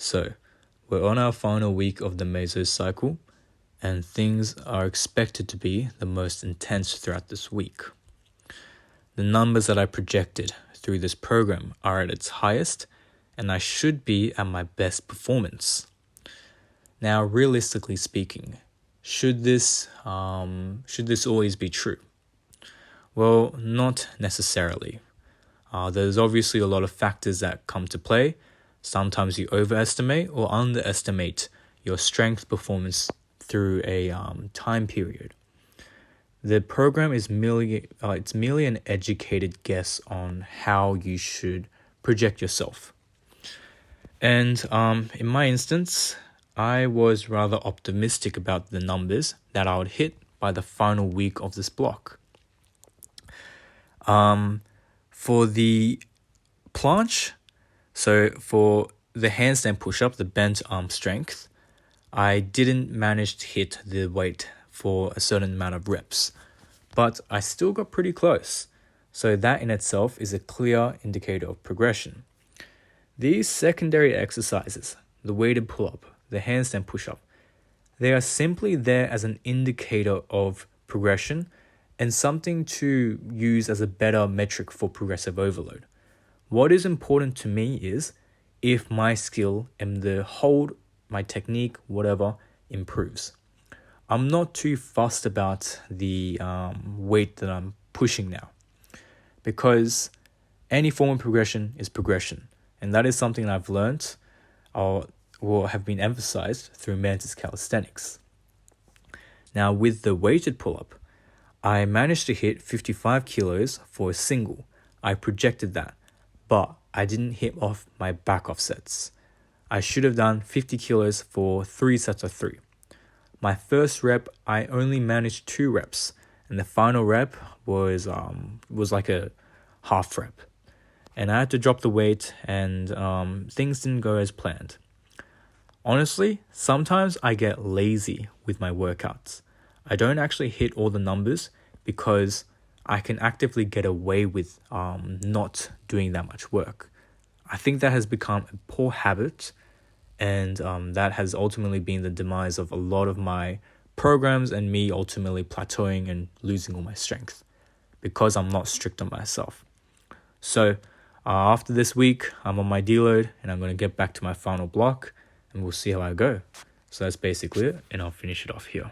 So, we're on our final week of the Mesos cycle, and things are expected to be the most intense throughout this week. The numbers that I projected through this program are at its highest, and I should be at my best performance. Now, realistically speaking, should this always be true? Well, not necessarily. There's obviously a lot of factors that come to play. Sometimes you overestimate or underestimate your strength performance through a time period. The program is merely an educated guess on how you should project yourself. And in my instance, I was rather optimistic about the numbers that I would hit by the final week of this block. For the planche, so for the handstand push-up, the bent arm strength, I didn't manage to hit the weight for a certain amount of reps, but I still got pretty close. So that in itself is a clear indicator of progression. These secondary exercises, the weighted pull-up, the handstand push-up, they are simply there as an indicator of progression and something to use as a better metric for progressive overload. What is important to me is if my skill and the hold, my technique, whatever, improves. I'm not too fussed about the weight that I'm pushing now, because any form of progression is progression. And that is something I've learned or have been emphasized through Mantis Calisthenics. Now, with the weighted pull-up, I managed to hit 55 kilos for a single. I projected that, but I didn't hit off my back offsets. I should have done 50 kilos for 3 sets of 3. My first rep, I only managed 2 reps, and the final rep was like a half rep. And I had to drop the weight, and things didn't go as planned. Honestly, sometimes I get lazy with my workouts. I don't actually hit all the numbers because I can actively get away with not doing that much work. I think that has become a poor habit, and that has ultimately been the demise of a lot of my programs and me ultimately plateauing and losing all my strength because I'm not strict on myself. So after this week, I'm on my deload and I'm going to get back to my final block and we'll see how I go. So that's basically it, and I'll finish it off here.